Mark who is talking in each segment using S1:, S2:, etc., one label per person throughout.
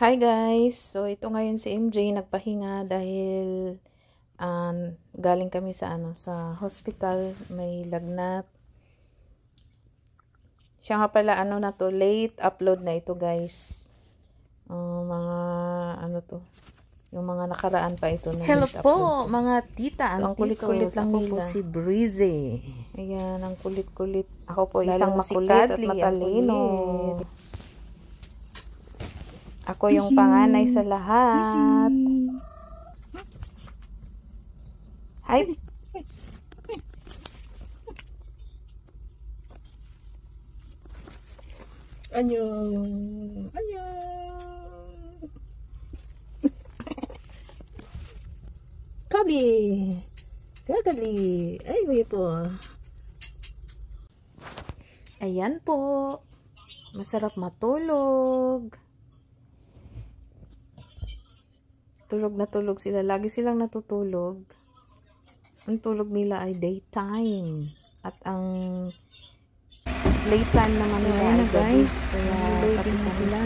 S1: Hi guys! So ito ngayon si MJ nagpahinga dahil galing kami sa sa hospital, may lagnat. Siya nga pala na to, late upload na ito guys. Mga to, yung mga nakaraan pa ito na
S2: Hello
S1: late
S2: po
S1: upload.
S2: mga tita
S1: So ang kulit-kulit lang
S2: ako
S1: nila.
S2: po si Breezy.
S1: Ayan, ang kulit-kulit. Ako po
S2: Lalo
S1: isang
S2: na si
S1: makulit at
S2: Kadli,
S1: matalino.
S2: ang kulit.
S1: Ako yung panganay sa lahat. Hi!
S2: Annyeong. Kadli. Ay, may po.
S1: Ayan po. Masarap matulog. Tulog na tulog sila. Lagi silang natutulog. Ang tulog nila ay daytime. At ang playtime naman nila ay guys. Kaya
S2: baby na sila.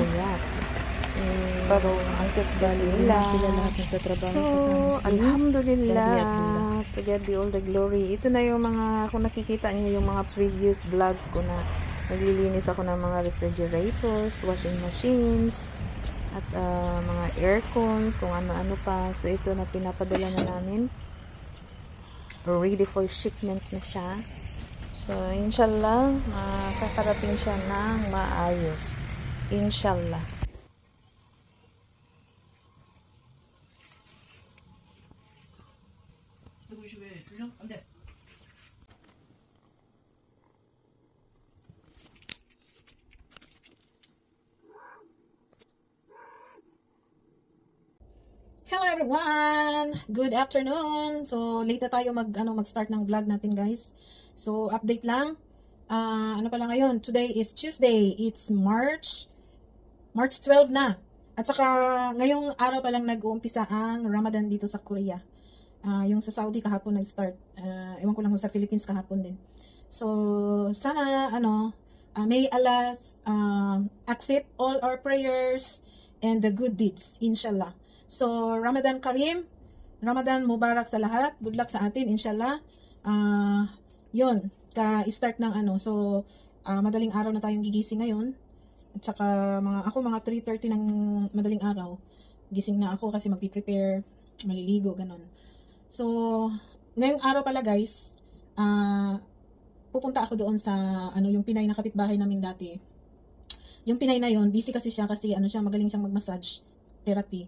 S1: So, pero ang gali nila.
S2: Sila lahat nagtatrabaho.
S1: So, alhamdulillah.
S2: Daddy
S1: To God be all the glory. Ito na yung mga, kung nakikita niyo yung mga previous vlogs ko na naglilinis ako ng mga refrigerators, washing machines, at mga aircons, kung ano-ano pa. So, ito na pinapadala na namin. Ready for shipment na siya. So, inshallah, makakarating siya ng maayos. Inshallah.
S2: Hello everyone! Good afternoon! So, late na tayo mag-start ng vlog natin guys. So, update lang. Ano pala ngayon? Today is Tuesday. It's March 12 na. At saka, ngayong araw pa lang nag-uumpisa ang Ramadan dito sa Korea. Yung sa Saudi kahapon nag-start. Ewan ko lang sa Philippines kahapon din. So, sana, may Allah accept all our prayers and the good deeds, inshallah. So, Ramadan Karim, Ramadan Mubarak sa lahat. Good luck sa atin, inshallah. Yun, ka-start ng So, madaling araw na tayong gigising ngayon. At saka, mga 3:30 ng madaling araw. Gising na ako kasi magpi-prepare, maliligo, ganun. So, ngayong araw pala guys, pupunta ako doon sa, yung Pinay na kapitbahay namin dati. Yung Pinay na yon, busy kasi siya kasi magaling siyang mag-massage therapy.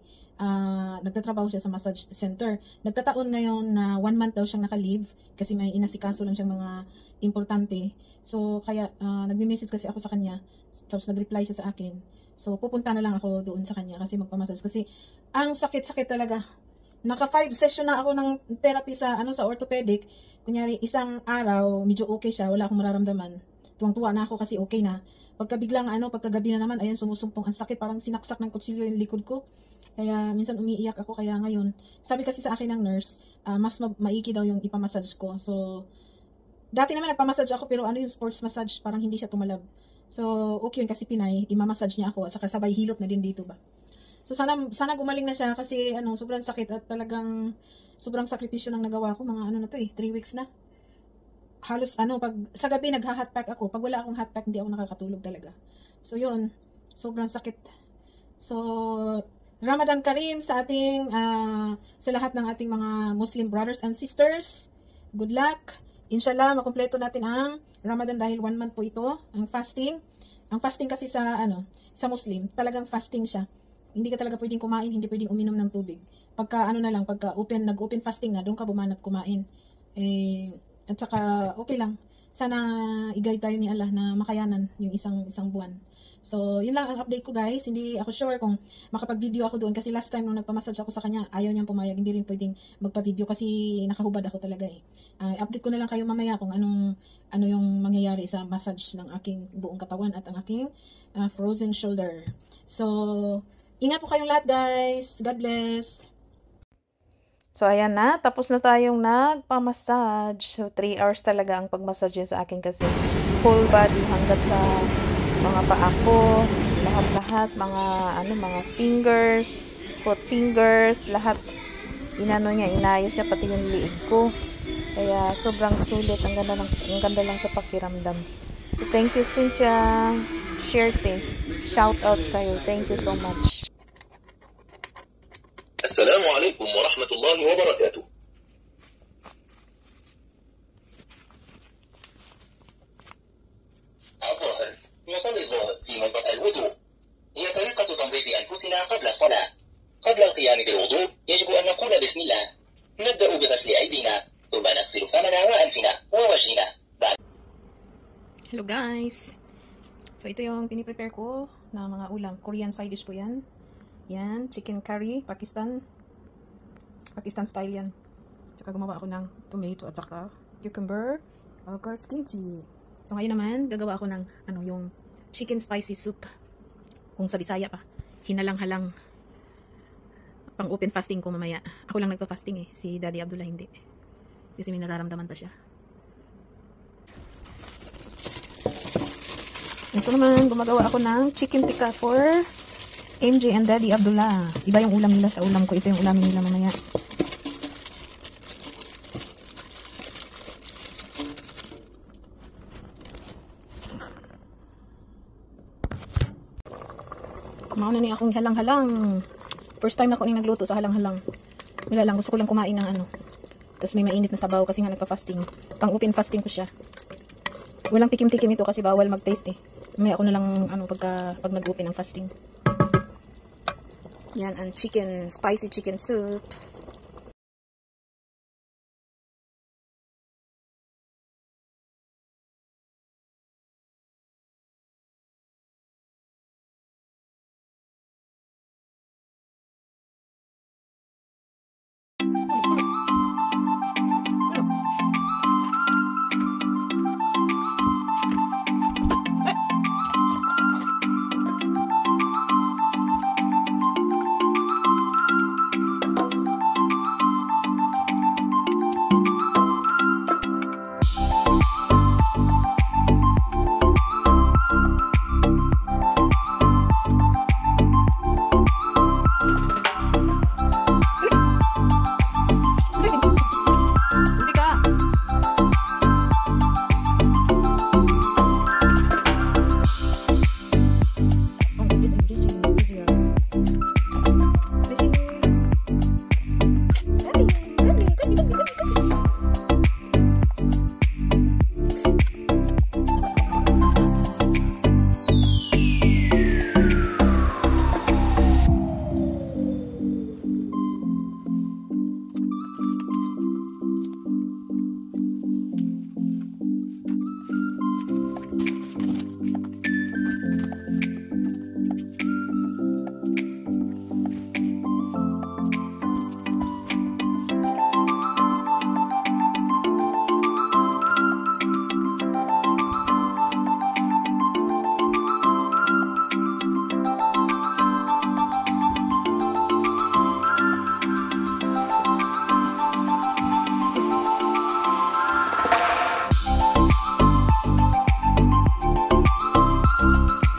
S2: Nagtatrabaho siya sa massage center. Nagkataon ngayon na 1 month daw siyang naka-leave kasi may inasikaso lang siyang mga importante. So, kaya nagme-message kasi ako sa kanya. Tapos nag-reply siya sa akin. So, pupunta na lang ako doon sa kanya kasi magpamassage. Kasi, ang sakit-sakit talaga. Naka 5 session na ako ng therapy sa orthopedic. Kunyari, isang araw, medyo okay siya. Wala akong mararamdaman. Tuwang-tuwa na ako kasi okay na. Pagkabiglang pagkagabi na naman, ayan, sumusumpong ang sakit. Parang sinaksak ng kutsilyo yung likod ko. Kaya minsan umiiyak ako, kaya ngayon, sabi kasi sa akin ng nurse, mas maiki daw yung ipamassage ko. So, dati naman nagpamassage ako, pero yung sports massage, parang hindi siya tumalab. So, okay yun kasi Pinay, imamassage niya ako, at saka sabay hilot na din dito ba. So, sana gumaling na siya kasi, sobrang sakit at talagang, sobrang sakripisyo ng nagawa ko, mga 3 weeks na. Halos, pag, sa gabi nagha-hotpack ako, pag wala akong hotpack, hindi ako nakakatulog talaga. So, yun, sobrang sakit. So, Ramadan Karim sa ating, sa lahat ng ating mga Muslim brothers and sisters. Good luck. Inshallah, makumpleto natin ang Ramadan dahil 1 month po ito, ang fasting. Ang fasting kasi sa, sa Muslim, talagang fasting siya. Hindi ka talaga pwedeng kumain, hindi pwedeng uminom ng tubig. Pagka, pagka nag-open fasting na, doon ka bumanat kumain. At saka, okay lang. Sana i-guide tayo ni Allah na makayanan yung isang buwan. So, yun lang ang update ko guys. Hindi ako sure kung makapag-video ako doon kasi last time nung nagpamassage ako sa kanya, ayaw niyang pumayag. Hindi rin pwedeng magpa-video kasi nakahubad ako talaga eh. Update ko na lang kayo mamaya kung ano yung mangyayari sa massage ng aking buong katawan at ang aking frozen shoulder. So, ingat po kayong lahat guys. God bless.
S1: So, ayan na. Tapos na tayong nagpamassage. So, 3 hours talaga ang pagmassage sa akin kasi whole body hanggat sa mga paa ko, lahat-lahat, mga fingers, foot fingers, lahat. Inayos niya pati yung liig ko. Kaya sobrang sulit, ang ganda lang sa pakiramdam. So thank you Cynthia, Sherte. Shout out sa'yo. Thank you so much.
S3: السلام عليكم ورحمة الله وبركاته. الظاهر نصلي الظهر في منطقة الوضوء. هي طريقة تنظيف أنفسنا قبل الصلاة. قبل القيام بالوضوء يجب أن نقول بسم الله. نبدأ بغسل أيدينا ثم نغسل فمنا وأنفنا ووجهنا.
S2: Hello guys! So ito yung piniprepare ko na mga ulam. Korean side dish po yan. Yan, chicken curry, Pakistan style yan. Tsaka gumawa ako ng tomato at saka cucumber, of course kimchi. So ngayon naman, gagawa ako ng yung chicken spicy soup. Kung sa Bisaya pa, hinalang-halang. Pang open fasting ko mamaya. Ako lang nagpa-fasting si Daddy Abdullah hindi. Kasi may nararamdaman pa siya. Ito naman, gumagawa ako ng chicken tikka for MJ and Daddy Abdullah. Iba yung ulam nila sa ulam ko. Ito yung ulam nila mamaya. Mauna ni akong halang-halang. First time na ako nagluto sa halang-halang. Wala lang, gusto ko lang kumain ng Tapos may mainit na sabaw kasi nga nagpa-fasting. Pang open fasting ko siya. Walang tikim-tikim ito kasi bawal mag-taste May ako na lang pag nag-open ng fasting. Yan ang spicy chicken soup.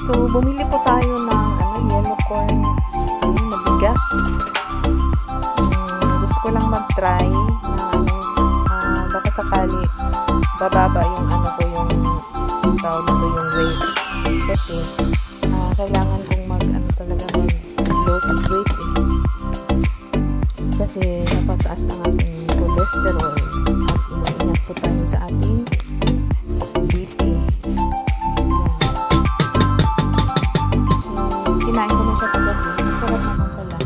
S2: So, bumili po tayo ng yellow corn na bigas. Gusto ko lang mag-try na baka sakali bababa yung yung tawag ko yung weight. Kasi kailangan kong talaga mag-lose weight Kasi napataas ang ating cholesterol at ingat po tayo sa ating BP. Kinain ko na siya kagabi. Sarap naman pala.